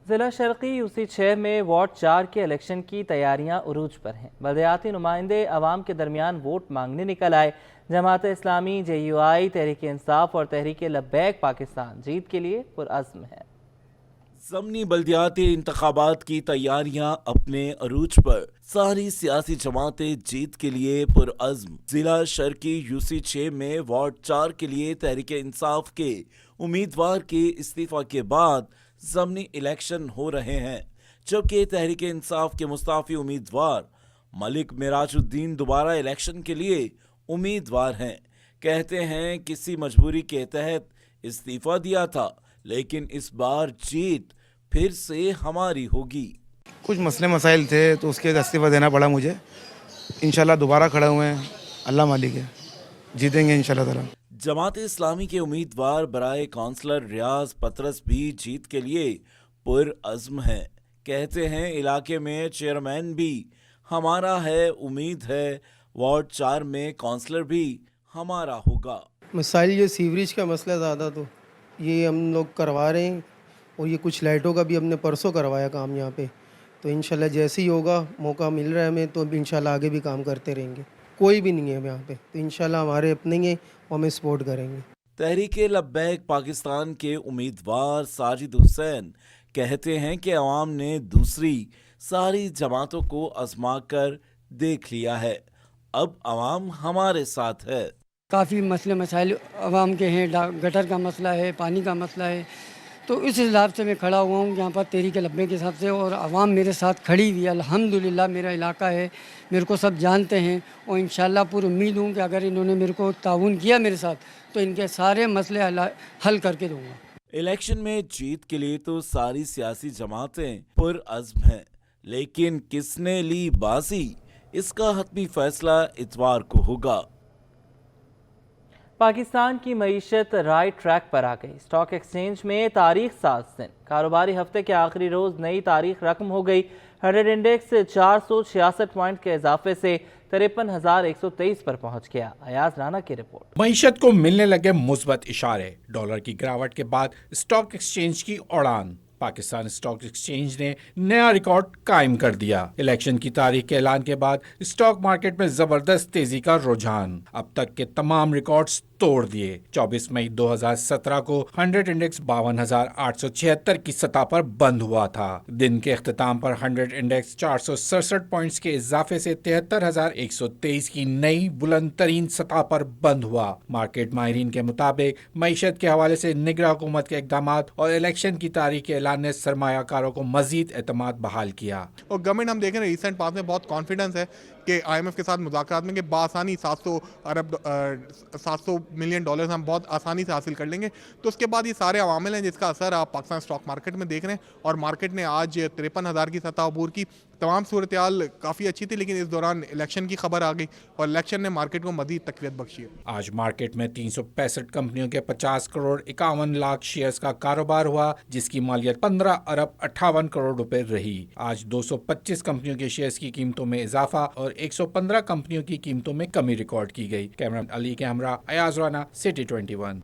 ضلع شرقی یوسی 6 میں وارڈ 4 کے الیکشن کی تیاریاں عروج پر ہیں۔ بلدیاتی نمائندے عوام کے درمیان ووٹ مانگنے نکل آئے۔ جماعت اسلامی، JUI، تحریک انصاف اور تحریک لبیک پاکستان جیت کے لیے پرعزم ہے۔ ضمنی بلدیاتی انتخابات کی تیاریاں اپنے عروج پر، ساری سیاسی جماعتیں جیت کے لیے پرعزم۔ ضلع شرقی یوسی 6 میں وارڈ 4 کے لیے تحریک انصاف کے امیدوار کے استعفی کے بعد ضمنی الیکشن ہو رہے ہیں، جبکہ تحریک انصاف کے مستعفی امیدوار ملک معراج الدین دوبارہ الیکشن کے لیے امیدوار ہیں۔ کہتے ہیں کسی مجبوری کے تحت استعفی دیا تھا، لیکن اس بار جیت پھر سے ہماری ہوگی۔ کچھ مسئلے مسائل تھے تو اس کے استعفیٰ دینا پڑا مجھے۔ انشاءاللہ دوبارہ کھڑے ہوئے ہیں، اللہ مالک ہے، جیتیں گے انشاءاللہ تعالی۔ جماعت اسلامی کے امیدوار برائے کونسلر ریاض پطرس بھی جیت کے لیے پرعزم ہیں۔ کہتے ہیں علاقے میں چیئرمین بھی ہمارا ہے، امید ہے وارڈ 4 میں کونسلر بھی ہمارا ہوگا۔ مسائل یہ سیوریج کا مسئلہ زیادہ تو یہ ہم لوگ کروا رہے ہیں، اور یہ کچھ لائٹوں کا بھی ہم نے پرسوں کروایا کام یہاں پہ، تو انشاءاللہ جیسے ہی ہوگا موقع مل رہا ہے ہمیں تو انشاءاللہ آگے بھی کام کرتے رہیں گے۔ کوئی بھی نہیں ہے یہاں پہ تو انشاءاللہ ہمارے اپنے ہیں، وہ ہمیں سپورٹ کریں گے۔ تحریک لبیک پاکستان کے امیدوار ساجد حسین کہتے ہیں کہ عوام نے دوسری ساری جماعتوں کو آزما کر دیکھ لیا ہے، اب عوام ہمارے ساتھ ہے۔ کافی مسئلے مسائل عوام کے ہیں، گٹر کا مسئلہ ہے، پانی کا مسئلہ ہے، تو اس حساب سے میں کھڑا ہوا ہوں یہاں پر تحریک لبیک کے حساب سے، اور عوام میرے ساتھ کھڑی ہوئی ہے۔ الحمدللہ میرا علاقہ ہے، میرے کو سب جانتے ہیں، اور انشاءاللہ پوری امید ہوں کہ اگر انہوں نے میرے کو تعاون کیا میرے ساتھ تو ان کے سارے مسئلے حل کر کے دوں گا۔ الیکشن میں جیت کے لیے تو ساری سیاسی جماعتیں پرعزم ہیں، لیکن کس نے لی بازی، اس کا حتمی فیصلہ اتوار کو ہوگا۔ پاکستان کی معیشت رائٹ ٹریک پر آ گئی۔ اسٹاک ایکسچینج میں تاریخ ساز دن، کاروباری ہفتے کے آخری روز نئی تاریخ رقم ہو گئی۔ 100 انڈیکس 466 پوائنٹ کے اضافے سے 53,123 پر پہنچ گیا۔ ایاز رانا کی رپورٹ۔ معیشت کو ملنے لگے مثبت اشارے، ڈالر کی گراوٹ کے بعد اسٹاک ایکسچینج کی اڑان۔ پاکستان اسٹاک ایکسچینج نے نیا ریکارڈ قائم کر دیا۔ الیکشن کی تاریخ کے اعلان کے بعد اسٹاک مارکیٹ میں زبردست تیزی کا رجحان، اب تک کے تمام ریکارڈز توڑ دیے۔ 24 مئی 2017 کو 100 انڈیکس 52,876 کی سطح پر بند ہوا تھا۔ دن کے اختتام پر 100 انڈیکس 467 پوائنٹس کے اضافے سے 73,123 کی نئی بلند ترین سطح پر بند ہوا۔ مارکیٹ ماہرین کے مطابق معیشت کے حوالے سے نگراں حکومت کے اقدامات اور الیکشن کی تاریخ کے اعلان نے سرمایہ کاروں کو مزید اعتماد بحال کیا۔ اور گورنمنٹ ہم دیکھیں ریسنٹ پاس میں بہت کانفیڈنس ہے کہ IMF کے ساتھ مذاکرات میں کہ بآسانی 700 ملین ڈالرز ہم بہت آسانی سے حاصل کر لیں گے۔ تو اس کے بعد یہ سارے عوامل ہیں جس کا اثر آپ پاکستان اسٹاک مارکیٹ میں دیکھ رہے ہیں، اور مارکیٹ نے آج 53,000 کی سطح عبور کی۔ تمام صورتحال کافی اچھی تھی، لیکن اس دوران الیکشن کی خبر آ گئی اور الیکشن نے مارکیٹ کو مزید تقویت بخشی ہے۔ آج مارکیٹ میں 365 کمپنیوں کے 50 کروڑ 51 لاکھ شیئرز کا کاروبار ہوا، جس کی مالیت 15 ارب 58 کروڑ روپے رہی۔ آج 225 کمپنیوں کے شیئرز کی قیمتوں میں اضافہ اور 115 کمپنیوں کی قیمتوں میں کمی ریکارڈ کی گئی۔ کیمرہ علی کے ہمراہ ایاز رانا، سٹی 21۔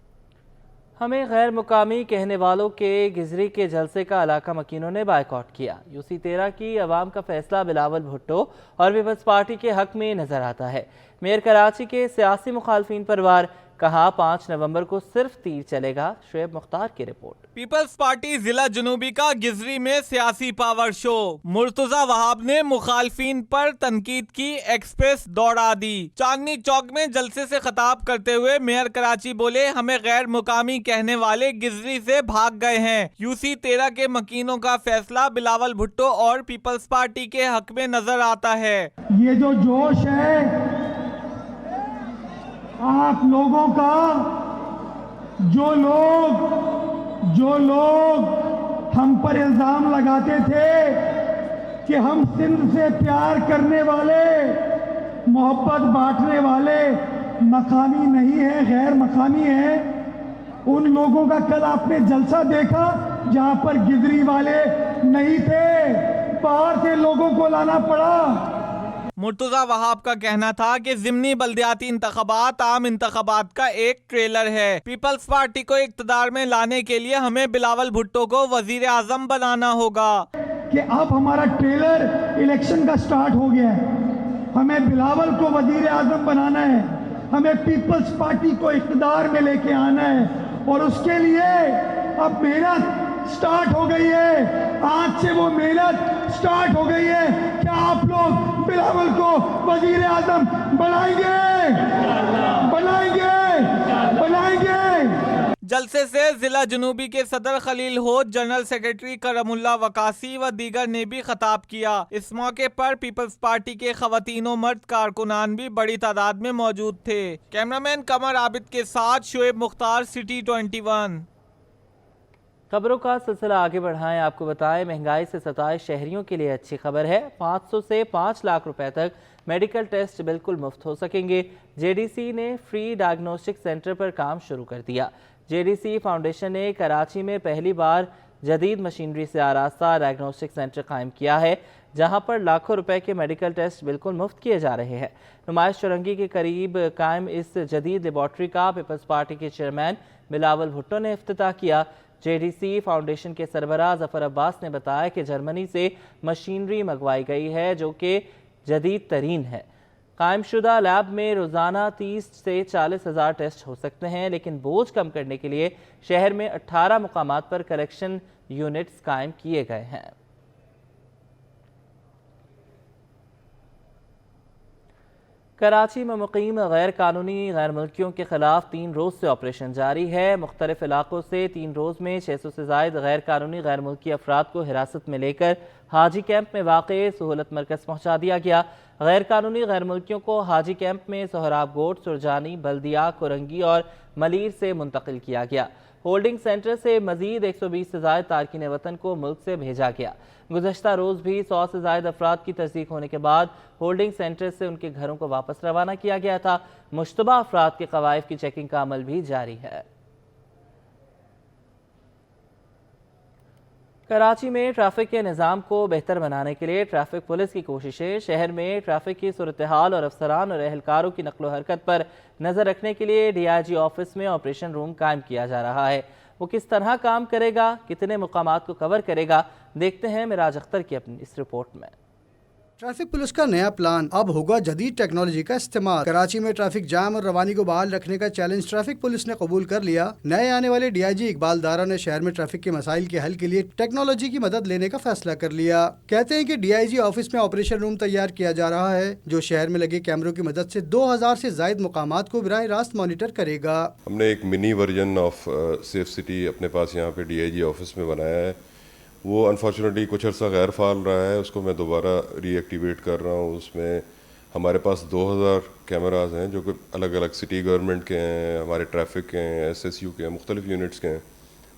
ہمیں غیر مقامی کہنے والوں کے گزری کے جلسے کا علاقہ مکینوں نے بائیکاٹ کیا۔ یوسی 13 کی عوام کا فیصلہ بلاول بھٹو اور پیپلز پارٹی کے حق میں نظر آتا ہے۔ میئر کراچی کے سیاسی مخالفین پر وار، کہا 5 نومبر کو صرف تیر چلے گا۔ شعیب مختار کی رپورٹ۔ پیپلز پارٹی ضلع جنوبی کا گزری میں سیاسی پاور شو، مرتضی وہاب نے مخالفین پر تنقید کی ایکسپریس دوڑا دی۔ چاندنی چوک میں جلسے سے خطاب کرتے ہوئے میئر کراچی بولے، ہمیں غیر مقامی کہنے والے گزری سے بھاگ گئے ہیں۔ یوسی 13 کے مکینوں کا فیصلہ بلاول بھٹو اور پیپلز پارٹی کے حق میں نظر آتا ہے۔ یہ جو جوش ہے آپ لوگوں کا، جو لوگ ہم پر الزام لگاتے تھے کہ ہم سندھ سے پیار کرنے والے، محبت بانٹنے والے مقامی نہیں ہیں، غیر مقامی ہیں، ان لوگوں کا کل آپ نے جلسہ دیکھا جہاں پر گدری والے نہیں تھے، باہر سے لوگوں کو لانا پڑا۔ مرتضی وہاب کا کہنا تھا کہ ضمنی بلدیاتی انتخابات عام انتخابات کا ایک ٹریلر ہے. پیپلز پارٹی کو اقتدار میں لانے کے لیے ہمیں بلاول بھٹو کو وزیر اعظم بنانا ہوگا. کہ اب ہمارا ٹریلر الیکشن کا سٹارٹ ہو گیا ہے. ہمیں بلاول کو وزیر اعظم بنانا ہے, ہمیں پیپلز پارٹی کو اقتدار میں لے کے آنا ہے, اور اس کے لیے اب محنت سٹارٹ ہو گئی ہے. آج سے وہ محنت سٹارٹ ہو گئی ہے. کیا آپ لوگ بلاول کو وزیر اعظم بنائیں گے؟ بنائیں گے؟ بنائیں گے؟ جلسے سے ضلع جنوبی کے صدر خلیل ہوت، جنرل سیکرٹری کرم اللہ وقاصی و دیگر نے بھی خطاب کیا. اس موقع پر پیپلز پارٹی کے خواتین و مرد کارکنان بھی بڑی تعداد میں موجود تھے. کیمرامین قمر عابد کے ساتھ شعیب مختار، سٹی 21. خبروں کا سلسلہ آگے بڑھائیں. آپ کو بتائیں مہنگائی سے ستائے شہریوں کے لیے اچھی خبر ہے. 500 سے 5 لاکھ روپے تک میڈیکل ٹیسٹ بالکل مفت ہو سکیں گے. JDC نے فری ڈائگنوسٹک سینٹر پر کام شروع کر دیا. JDC فاؤنڈیشن نے کراچی میں پہلی بار جدید مشینری سے آراستہ ڈائگنوسٹک سینٹر قائم کیا ہے، جہاں پر لاکھوں روپے کے میڈیکل ٹیسٹ بالکل مفت کیے جا رہے ہیں. نمائش چورنگی کے قریب قائم اس جدید لیبارٹری کا پیپلز پارٹی کے چیئرمین بلاول بھٹو نے افتتاح کیا. JDC فاؤنڈیشن کے سربراہ ظفر عباس نے بتایا کہ جرمنی سے مشینری منگوائی گئی ہے جو کہ جدید ترین ہے. قائم شدہ لیب میں روزانہ 30 سے 40 ہزار ٹیسٹ ہو سکتے ہیں، لیکن بوجھ کم کرنے کے لیے شہر میں 18 مقامات پر کلیکشن یونٹس قائم کیے گئے ہیں. کراچی میں مقیم غیر قانونی غیر ملکیوں کے خلاف 3 روز سے آپریشن جاری ہے. مختلف علاقوں سے 3 روز میں 600 سے زائد غیر قانونی غیر ملکی افراد کو حراست میں لے کر حاجی کیمپ میں واقع سہولت مرکز پہنچا دیا گیا. غیر قانونی غیر ملکیوں کو حاجی کیمپ میں سہراب گوٹ، سرجانی، بلدیہ، کورنگی اور ملیر سے منتقل کیا گیا. ہولڈنگ سینٹر سے مزید 120 سے زائد تارکین وطن کو ملک سے بھیجا گیا. گزشتہ روز بھی 100 سے زائد افراد کی تصدیق ہونے کے بعد ہولڈنگ سینٹر سے ان کے گھروں کو واپس روانہ کیا گیا تھا. مشتبہ افراد کے قوائف کی چیکنگ کا عمل بھی جاری ہے. کراچی میں ٹریفک کے نظام کو بہتر بنانے کے لیے ٹریفک پولیس کی کوششیں. شہر میں ٹریفک کی صورتحال اور افسران اور اہلکاروں کی نقل و حرکت پر نظر رکھنے کے لیے DIG آفس میں آپریشن روم قائم کیا جا رہا ہے. وہ کس طرح کام کرے گا، کتنے مقامات کو کور کرے گا، دیکھتے ہیں معراج اختر کی اپنی اس رپورٹ میں. ٹریفک پولیس کا نیا پلان اب ہوگا جدید ٹیکنالوجی کا استعمال. کراچی میں ٹریفک جام اور روانی کو بحال رکھنے کا چیلنج ٹریفک پولیس نے قبول کر لیا. نئے آنے والے DIG اقبال دارا نے شہر میں ٹریفک کے مسائل کے حل کے لیے ٹیکنالوجی کی مدد لینے کا فیصلہ کر لیا. کہتے ہیں کہ DIG آفس میں آپریشن روم تیار کیا جا رہا ہے جو شہر میں لگے کیمروں کی مدد سے 2000 سے زائد مقامات کو براہ راست مانیٹر کرے گا. ہم نے ایک منی ورژن آف سیف سٹی اپنے پاس یہاں پہ DIG آفس میں بنایا ہے. وہ انفارچونیٹلی کچھ عرصہ غیر فعال رہا ہے. اس کو میں دوبارہ ری ایکٹیویٹ کر رہا ہوں. اس میں ہمارے پاس 2000 کیمراز ہیں جو کہ الگ الگ سٹی گورنمنٹ کے ہیں، ہمارے ٹریفک کے ہیں، SSU کے ہیں، مختلف یونٹس کے ہیں.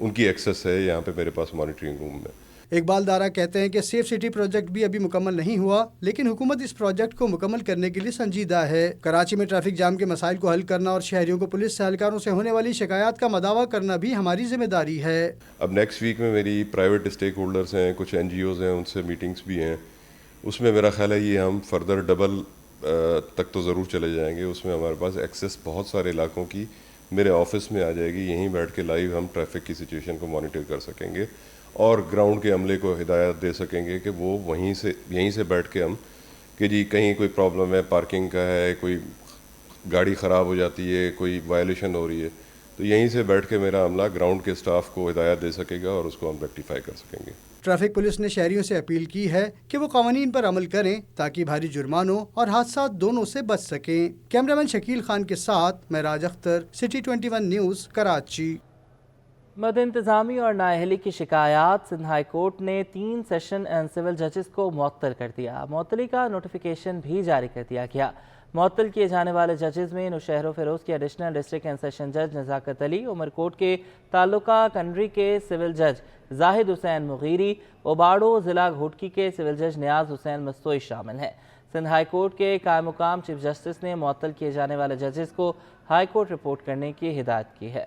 ان کی ایکسیس ہے یہاں پہ میرے پاس مانیٹرنگ روم میں. اقبال دارا کہتے ہیں کہ سیف سٹی پروجیکٹ بھی ابھی مکمل نہیں ہوا، لیکن حکومت اس پروجیکٹ کو مکمل کرنے کے لیے سنجیدہ ہے. کراچی میں ٹریفک جام کے مسائل کو حل کرنا اور شہریوں کو پولیس اہلکاروں سے ہونے والی شکایات کا مداوع کرنا بھی ہماری ذمہ داری ہے. اب نیکسٹ ویک میں میری پرائیویٹ اسٹیک ہولڈرز ہیں، کچھ NGOs ہیں، ان سے میٹنگز بھی ہیں. اس میں میرا خیال ہے یہ ہم فردر ڈبل تک تو ضرور چلے جائیں گے. اس میں ہمارے پاس ایکسیس بہت سارے علاقوں کی میرے آفس میں آ جائے گی. یہیں بیٹھ کے لائیو ہم ٹریفک کی سچویشن کو مانیٹر کر سکیں گے اور گراؤنڈ کے عملے کو ہدایت دے سکیں گے کہ وہ یہیں سے بیٹھ کے ہم کہ جی کہیں کوئی پرابلم ہے، پارکنگ کا ہے، کوئی گاڑی خراب ہو جاتی ہے، کوئی وائلیشن ہو رہی ہے، تو یہیں سے بیٹھ کے میرا عملہ گراؤنڈ کے اسٹاف کو ہدایت دے سکے گا اور اس کو ہم ریکٹیفائی کر سکیں گے. ٹریفک پولیس نے شہریوں سے اپیل کی ہے کہ وہ قوانین پر عمل کریں تاکہ بھاری جرمانوں اور حادثات دونوں سے بچ سکیں. کیمرامین شکیل خان کے ساتھ معراج اختر، سٹی 21 نیوز، کراچی. مد انتظامی اور نااہلی کی شکایات. سندھ ہائی کورٹ نے 3 سیشن اینڈ سول ججز کو معطل کر دیا. معطلی کا نوٹیفیکیشن بھی جاری کر دیا گیا. معطل کیے جانے والے ججز میں نوشہر و فیروز کے ایڈیشنل ڈسٹرکٹ اینڈ سیشن جج نزاکت علی، عمر کوٹ کے تعلقہ کنڈری کے سول جج زاہد حسین مغیری، اوباڑو ضلع گھوٹکی کے سول جج نیاز حسین مستوئی شامل ہیں. سندھ ہائی کورٹ کے قائم مقام چیف جسٹس نے معطل کیے جانے والے ججز کو ہائی کورٹ رپورٹ کرنے کی ہدایت کی ہے.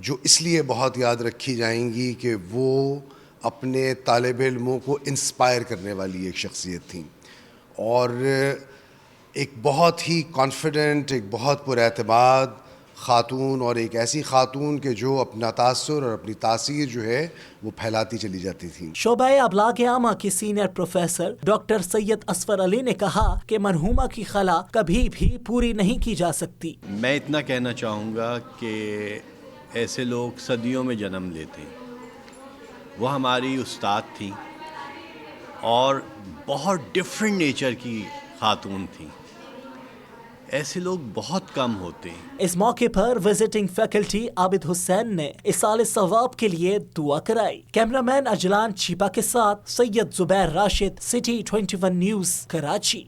جو اس لیے بہت یاد رکھی جائیں گی کہ وہ اپنے طالب علموں کو انسپائر کرنے والی ایک شخصیت تھیں، اور ایک بہت ہی کانفیڈنٹ، ایک بہت پر اعتماد خاتون، اور ایک ایسی خاتون کہ جو اپنا تاثر اور اپنی تاثیر جو ہے وہ پھیلاتی چلی جاتی تھیں۔ شعبہ ابلاغ عامہ کی سینئر پروفیسر ڈاکٹر سید اصفر علی نے کہا کہ مرحومہ کی خلا کبھی بھی پوری نہیں کی جا سکتی۔ میں اتنا کہنا چاہوں گا کہ ایسے لوگ صدیوں میں جنم لیتے ہیں۔ وہ ہماری استاد تھیں اور بہت ڈفرینٹ نیچر کی خاتون تھیں، ایسے لوگ بہت کم ہوتے ہیں۔ اس موقع پر وزٹنگ فیکلٹی عابد حسین نے ایصال ثواب کے لیے دعا کرائی۔ کیمرامین اجلان چیپا کے ساتھ سید زبیر راشد، سٹی 21 نیوز، کراچی۔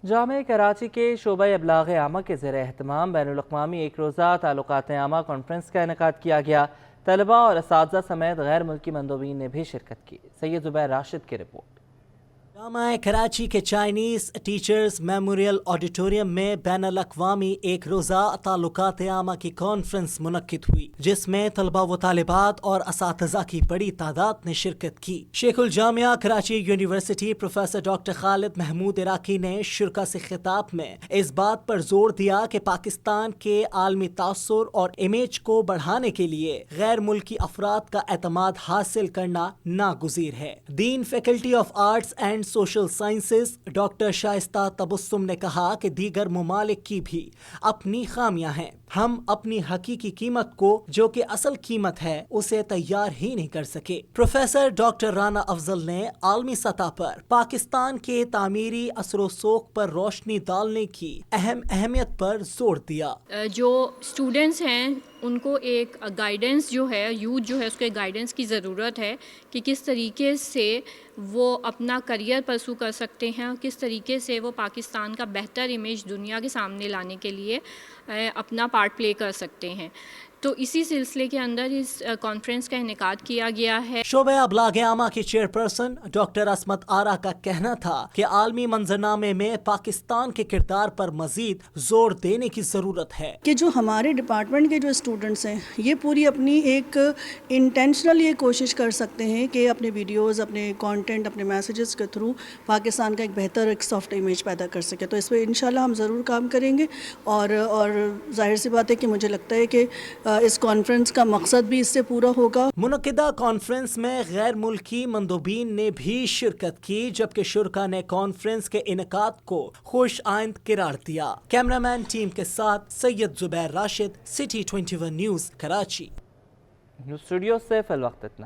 جامعہ کراچی کے شعبہ ابلاغ عامہ کے زیر اہتمام بین الاقوامی ایک روزہ تعلقات عامہ کانفرنس کا انعقاد کیا گیا۔ طلباء اور اساتذہ سمیت غیر ملکی مندوبین نے بھی شرکت کی۔ سید زبیر راشد کی رپورٹ۔ جامعہ کراچی کے چائنیز ٹیچرز میموریل آڈیٹوریم میں بین الاقوامی ایک روزہ تعلقات عامہ کی کانفرنس منعقد ہوئی، جس میں طلباء و طالبات اور اساتذہ کی بڑی تعداد نے شرکت کی۔ شیخ الجامعہ کراچی یونیورسٹی پروفیسر ڈاکٹر خالد محمود عراقی نے شرکاء سے خطاب میں اس بات پر زور دیا کہ پاکستان کے عالمی تاثر اور امیج کو بڑھانے کے لیے غیر ملکی افراد کا اعتماد حاصل کرنا ناگزیر ہے۔ Dean faculty of arts and social sciences doctor Shaista Tabassum نے کہا کہ دیگر ممالک کی بھی اپنی خامیاں ہیں، ہم اپنی حقیقی قیمت کو جو کہ اصل قیمت ہے اسے تیار ہی نہیں کر سکے۔ پروفیسر ڈاکٹر رانا افضل نے عالمی سطح پر پاکستان کے تعمیری اثر و سوق پر روشنی ڈالنے کی اہمیت پر زور دیا۔ جو اسٹوڈنٹس ہیں ان کو ایک گائیڈنس جو ہے، یوتھ جو ہے اس کے گائیڈنس کی ضرورت ہے کہ کس طریقے سے وہ اپنا کریئر پرسو کر سکتے ہیں، کس طریقے سے وہ پاکستان کا بہتر امیج دنیا کے سامنے لانے کے لیے اپنا پارٹ پلے کر سکتے ہیں۔ تو اسی سلسلے کے اندر اس کانفرنس کا انعقاد کیا گیا ہے۔ شعبہ ابلاغ عامہ کی چیئرپرسن ڈاکٹر عصمت آرا کا کہنا تھا کہ عالمی منظرنامے میں پاکستان کے کردار پر مزید زور دینے کی ضرورت ہے کہ جو ہمارے ڈپارٹمنٹ کے جو اسٹوڈنٹس ہیں یہ پوری اپنی ایک انٹینشنل یہ کوشش کر سکتے ہیں کہ اپنے ویڈیوز، اپنے کانٹینٹ، اپنے میسیجز کے تھرو پاکستان کا ایک بہتر ایک سافٹ امیج پیدا کر سکے۔ تو اس پہ انشاءاللہ ہم ضرور کام کریں گے، اور ظاہر سی بات ہے کہ مجھے لگتا ہے کہ اس کانفرنس کا مقصد بھی اس سے پورا ہوگا۔ منعقدہ کانفرنس میں غیر ملکی مندوبین نے بھی شرکت کی، جبکہ شرکاء نے کانفرنس کے انعقاد کو خوش آئند قرار دیا۔ کیمرامین ٹیم کے ساتھ Syed Zubair Rashid, City 21 News, Karachi. Studio سے فی الوقت اتنا ہے۔